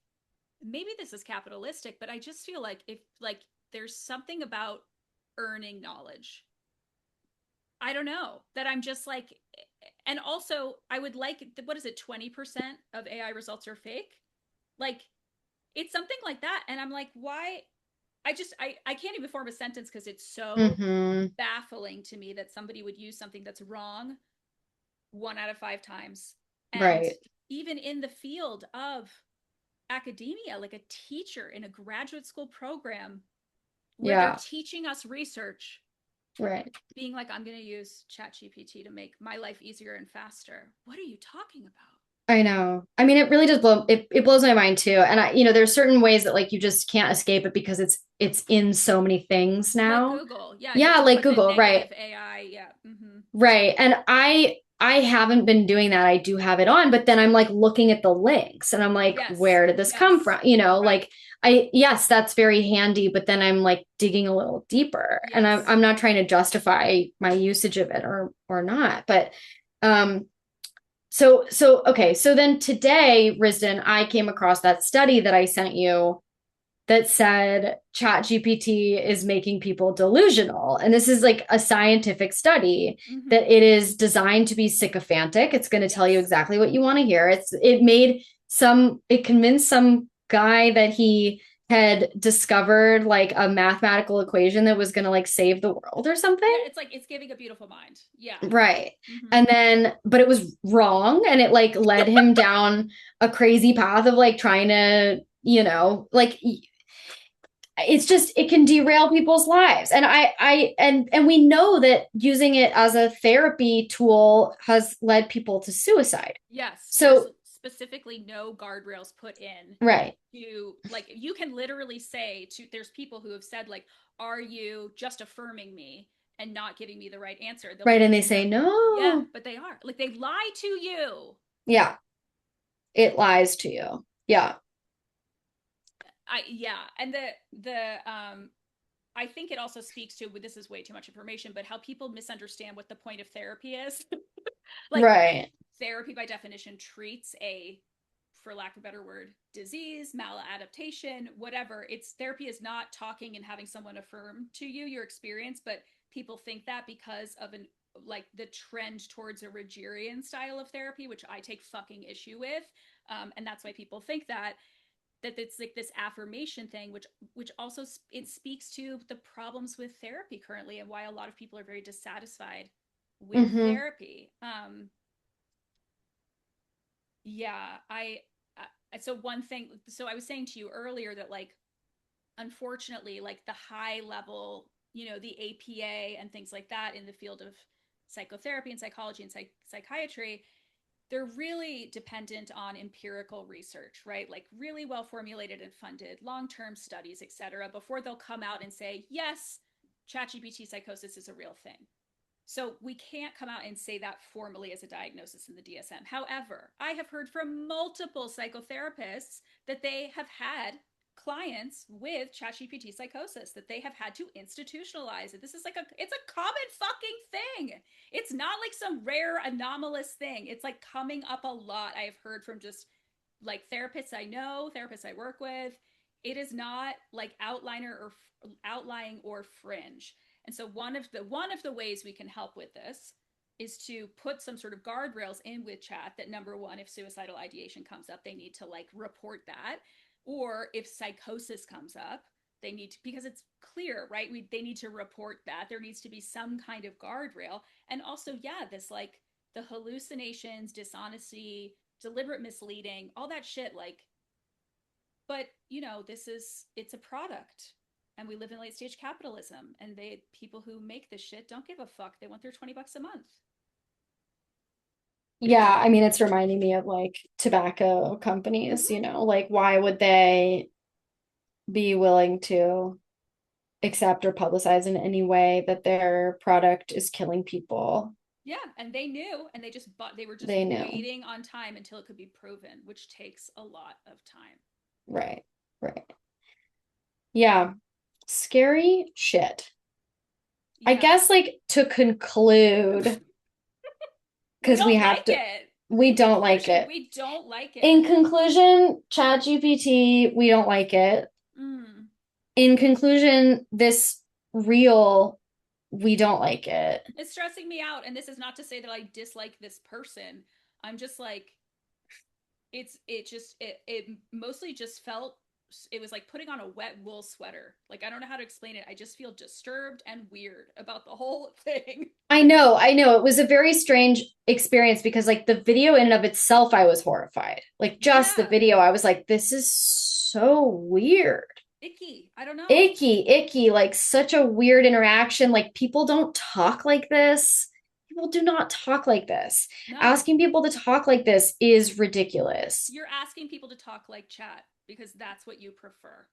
S1: maybe this is capitalistic, but I just feel like if, like, there's something about earning knowledge, I don't know, that I'm just like, and also I would like, what is it, 20% of AI results are fake, like, it's something like that. And I'm like, why? I can't even form a sentence because it's so
S2: Mm-hmm.
S1: baffling to me that somebody would use something that's wrong 1 out of 5 times. And
S2: Right.
S1: even in the field of academia, like a teacher in a graduate school program where they're
S2: Yeah.
S1: teaching us research,
S2: Right.
S1: being like, I'm going to use ChatGPT to make my life easier and faster. What are you talking about?
S2: I know. I mean, it really does it blows my mind too. And there's certain ways that like you just can't escape it because it's in so many things
S1: Like
S2: now.
S1: Google. Yeah, you have
S2: Yeah,
S1: to
S2: like
S1: put the
S2: Google, right.
S1: negative AI. Yeah. Mm-hmm.
S2: Right. And I haven't been doing that. I do have it on, but then I'm like looking at the links and I'm like,
S1: Yes.
S2: where did this come
S1: Yes.
S2: from?
S1: Right.
S2: Like yes, that's very handy, but then I'm like digging a little deeper and
S1: Yes.
S2: I'm not trying to justify my usage of it or not. But um okay, so then today, Risdon, I came across that study that I sent you that said ChatGPT is making people delusional. And this is like a scientific study
S1: Mm-hmm.
S2: that it is designed to be sycophantic. It's going to tell you
S1: Yes.
S2: exactly what you want to hear. It convinced some guy that he had discovered like a mathematical equation that was going to like save the world or
S1: Yeah,
S2: something.
S1: it's like it's giving a beautiful mind. Yeah.
S2: Right.
S1: Mm-hmm.
S2: And then, but it was wrong. And it like led him down a crazy path of like trying to, like it's just, it can derail people's lives. And and we know that using it as a therapy tool has led people to suicide.
S1: Yes, there's
S2: So,
S1: specifically no guardrails put in
S2: right.
S1: to, like, you can literally say to, there's people who have said, like, are you just affirming me and not giving me the right answer? They'll
S2: Right.
S1: be
S2: And
S1: like,
S2: they say,
S1: yeah,
S2: no.
S1: but they are. Like, they lie to you.
S2: Yeah. It lies to you. Yeah.
S1: Yeah, and I think it also speaks to, this is way too much information, but how people misunderstand what the point of therapy is. Like,
S2: Right.
S1: therapy by definition treats a, for lack of a better word, disease, maladaptation, whatever. It's, therapy is not talking and having someone affirm to you your experience, but people think that because of an, like, the trend towards a Rogerian style of therapy, which I take fucking issue with. And that's why people think that it's like this affirmation thing, which also it speaks to the problems with therapy currently and why a lot of people are very dissatisfied with
S2: Mm-hmm.
S1: therapy. Yeah, so one thing, so I was saying to you earlier that, like, unfortunately, like, the high level, the APA and things like that in the field of psychotherapy and psychology and psychiatry, they're really dependent on empirical research, right? Like, really well formulated and funded long-term studies, et cetera, before they'll come out and say, yes, ChatGPT psychosis is a real thing. So we can't come out and say that formally as a diagnosis in the DSM. However, I have heard from multiple psychotherapists that they have had clients with ChatGPT psychosis, that they have had to institutionalize it. This is like it's a common fucking thing. It's not like some rare anomalous thing. It's like coming up a lot. I have heard from just, like, therapists I know, therapists I work with. It is not like outliner outlying or fringe. And so one of the ways we can help with this is to put some sort of guardrails in with chat that, number one, if suicidal ideation comes up, they need to like report that. Or if psychosis comes up, they need to, because it's clear, right? They need to report that. There needs to be some kind of guardrail. And also, yeah, this like the hallucinations, dishonesty, deliberate misleading, all that shit, like, but it's a product, and we live in late stage capitalism, and people who make this shit don't give a fuck. They want their $20 a month.
S2: Yeah, I mean, it's reminding me of like tobacco companies, like why would they be willing to accept or publicize in any way that their product is killing people?
S1: Yeah, and they knew, and they were just
S2: They knew.
S1: waiting on time until it could be proven, which takes a lot of time.
S2: Right, right. Yeah, scary shit.
S1: Yeah.
S2: I guess like to conclude, because we have to, we don't like it.
S1: We don't like it.
S2: In conclusion, ChatGPT, we don't like it. In conclusion, this reel, we don't like it.
S1: It's stressing me out. And this is not to say that I dislike this person. I'm just like, it mostly just felt, it was like putting on a wet wool sweater. Like, I don't know how to explain it. I just feel disturbed and weird about the whole thing.
S2: I know. It was a very strange experience because like the video in and of itself, I was horrified. Like just the video, I was like, this is so weird.
S1: Icky. I don't know.
S2: Icky. Like such a weird interaction. Like people don't talk like this. People do not talk like this. No. Asking people to talk like this is ridiculous.
S1: You're asking people to talk like chat because that's what you prefer.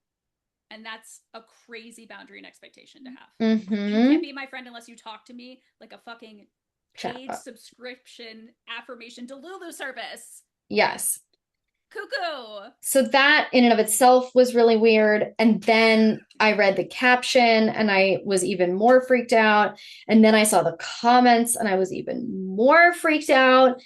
S1: And that's a crazy boundary and expectation to have.
S2: Mm-hmm.
S1: You can't be my friend unless you talk to me like a fucking paid subscription affirmation Delulu service.
S2: Yes.
S1: Cuckoo.
S2: So that in and of itself was really weird. And then I read the caption and I was even more freaked out. And then I saw the comments and I was even more freaked out.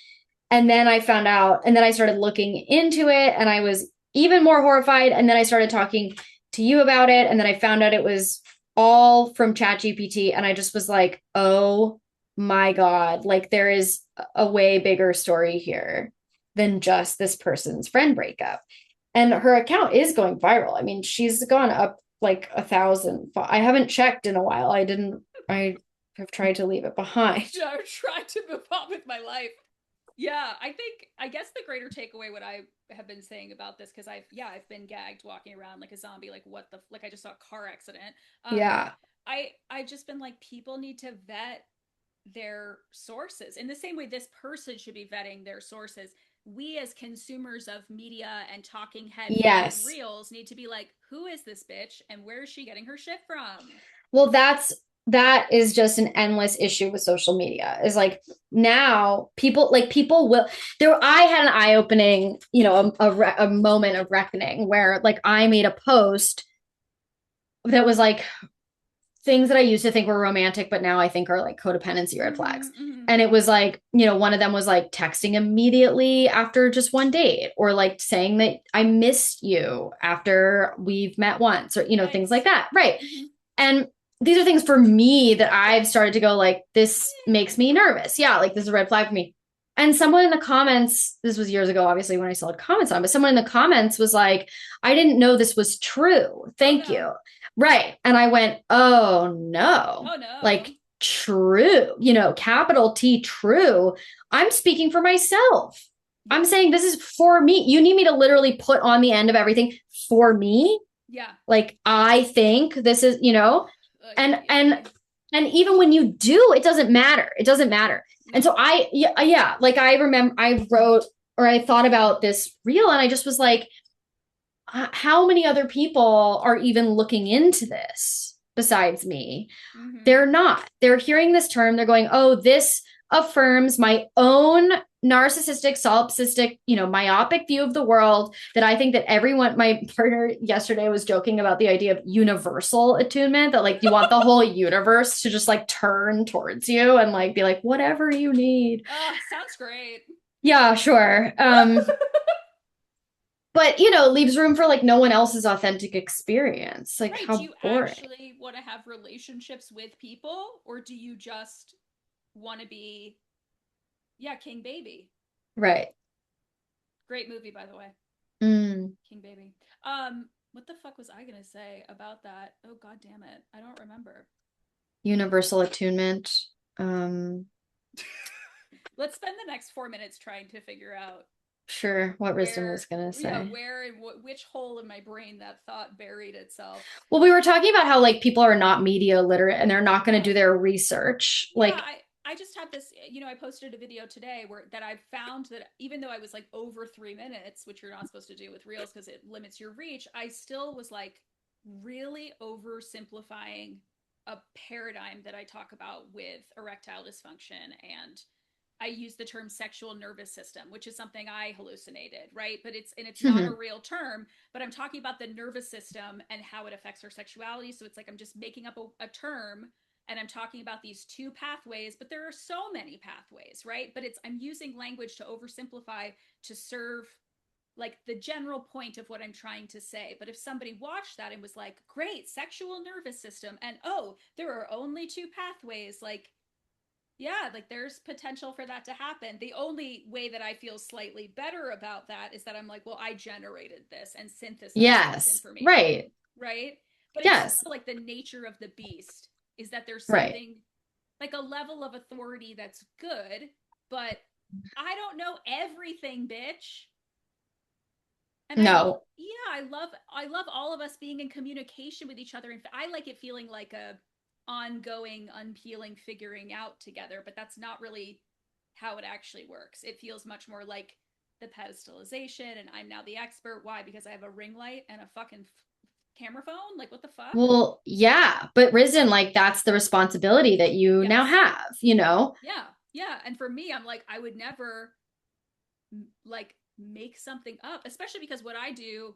S2: And then I found out, and then I started looking into it and I was even more horrified. And then I started talking to you about it. And then I found out it was all from ChatGPT. And I just was like, oh my God, like there is a way bigger story here than just this person's friend breakup. And her account is going viral. I mean, she's gone up like 1,000. I haven't checked in a while. I have tried to leave it behind.
S1: I've tried to move on with my life. Yeah, I guess the greater takeaway, what I have been saying about this, because I've been gagged walking around like a zombie, like like I just saw a car accident.
S2: Yeah.
S1: I've just been like, people need to vet their sources in the same way this person should be vetting their sources. We as consumers of media and talking head reels need to be like, who is this bitch and where is she getting her shit from?
S2: Well, that is just an endless issue with social media. Is like now people will there. I had an eye-opening, a moment of reckoning where like I made a post that was like things that I used to think were romantic, but now I think are like codependency red flags. Mm-hmm. And it was like, one of them was like texting immediately after just one date, or like saying that I missed you after we've met once, or, things like that. Right. Mm-hmm. And these are things for me that I've started to go like, this makes me nervous. Yeah. Like this is a red flag for me. And someone in the comments, this was years ago, obviously, when I still had comments on, but someone in the comments was like, I didn't know this was true. Thank you. Right. And I went, oh no. Like true, capital T true. I'm speaking for myself. I'm saying this is for me. You need me to literally put on the end of everything for me.
S1: Yeah.
S2: Like I think this is, and even when you do, it doesn't matter. It doesn't matter. And so like I remember I wrote, or I thought about this reel and I just was like, how many other people are even looking into this besides me? Mm-hmm. They're not. They're hearing this term. They're going, oh, this affirms my own narcissistic, solipsistic, myopic view of the world, that I think that everyone, my partner yesterday was joking about the idea of universal attunement, that like you want the whole universe to just like turn towards you and like be like, whatever you need.
S1: Sounds great.
S2: Yeah, sure. but leaves room for like no one else's authentic experience. Like
S1: Right. Do
S2: how
S1: you
S2: boring.
S1: actually want to have relationships with people, or do you just want to be, yeah, King Baby?
S2: Right.
S1: Great movie, by the way.
S2: Mm.
S1: King Baby. What the fuck was I gonna say about that? Oh god damn it. I don't remember.
S2: Universal attunement. Um,
S1: Let's spend the next 4 minutes trying to figure out
S2: sure, what Risdon
S1: where,
S2: was gonna
S1: yeah,
S2: say.
S1: where and which hole in my brain that thought buried itself.
S2: Well, we were talking about how like people are not media literate and they're not going to
S1: Yeah.
S2: do their research.
S1: Yeah,
S2: Like,
S1: I just have this, I posted a video today where that I found that even though I was like over 3 minutes, which you're not supposed to do with reels because it limits your reach, I still was like really oversimplifying a paradigm that I talk about with erectile dysfunction. And I use the term sexual nervous system, which is something I hallucinated, right? But it's not a real term, but I'm talking about the nervous system and how it affects our sexuality. So it's like I'm just making up a term and I'm talking about these two pathways, but there are so many pathways, right? But I'm using language to oversimplify to serve like the general point of what I'm trying to say. But if somebody watched that and was like, great, sexual nervous system, and oh, there are only two pathways, like, yeah, like there's potential for that to happen. The only way that I feel slightly better about that is that I'm like, well, I generated this and synthesized this
S2: yes,
S1: information,
S2: right.
S1: right? But it's
S2: Yes,
S1: still like the nature of the beast is that there's
S2: right.
S1: something like a level of authority that's good, but I don't know everything, bitch. And
S2: No.
S1: I love all of us being in communication with each other. And I like it feeling like a ongoing unpeeling figuring out together, but that's not really how it actually works. It feels much more like the pedestalization and I'm now the expert. Why? Because I have a ring light and a fucking camera phone? Like what the fuck?
S2: Well, yeah, but Risen, like that's the responsibility that you now
S1: Yes.
S2: have.
S1: Yeah. Yeah. And for me, I'm like, I would never like make something up, especially because what I do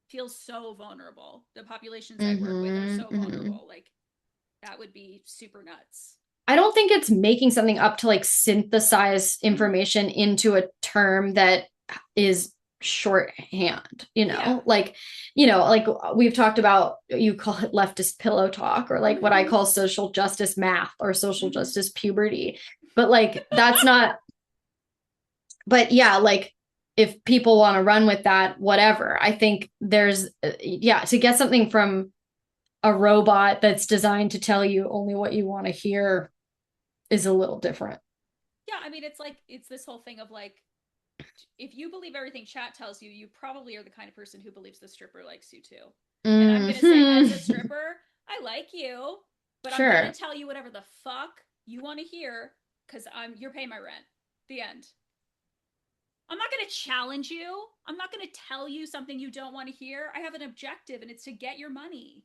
S1: feels so vulnerable. The populations I work with are so
S2: Hmm.
S1: vulnerable. Like that would be super nuts.
S2: I don't think it's making something up to like synthesize
S1: Mm-hmm.
S2: information into a term that is shorthand,
S1: Yeah.
S2: like we've talked about, you call it leftist pillow talk, or like what I
S1: Mm-hmm.
S2: call social justice math or social
S1: Mm-hmm.
S2: justice puberty. But like that's not, but yeah, like if people want to run with that, whatever. I think there's, yeah, to get something from a robot that's designed to tell you only what you want to hear is a little different.
S1: Yeah, I mean, it's like it's this whole thing of like, if you believe everything chat tells you, you probably are the kind of person who believes the stripper likes you too. And I'm gonna say, as a
S2: Hmm.
S1: stripper, I like you, but I'm gonna
S2: Sure.
S1: tell you whatever the fuck you want to hear because you're paying my rent. The end. I'm not gonna challenge you. I'm not gonna tell you something you don't want to hear. I have an objective, and it's to get your money.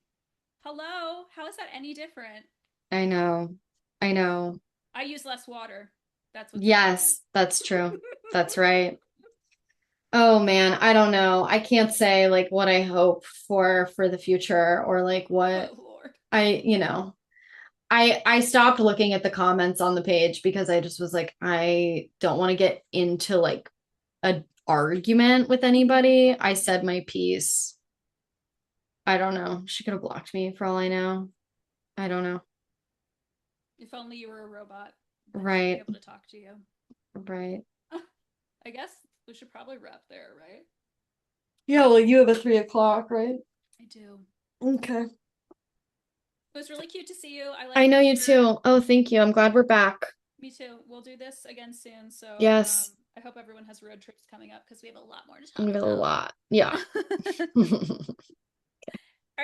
S1: Hello, how is that any different?
S2: I know. I know.
S1: I use less water. That's what's different.
S2: Yes, that's true. That's right. Oh man, I don't know. I can't say like what I hope for the future, or like what
S1: Oh Lord.
S2: I stopped looking at the comments on the page because I just was like, I don't want to get into like a argument with
S1: Mm-hmm.
S2: anybody. I said my piece. I don't know. She could have blocked me for all I know. I don't know.
S1: If only you were a robot, then she'd be
S2: Right.
S1: able to talk to you.
S2: Right.
S1: I guess we should probably wrap there, right?
S2: Yeah, well, you have a 3 o'clock, right?
S1: I do.
S2: Okay.
S1: It was really cute to see you. I
S2: I
S1: like
S2: know
S1: your
S2: you
S1: shirt.
S2: too. Oh, thank you. I'm glad we're back.
S1: Me too. We'll do this again soon. So
S2: Yes,
S1: I hope everyone has road trips coming up because we have a lot more to
S2: we
S1: talk
S2: got a lot. Yeah.
S1: about.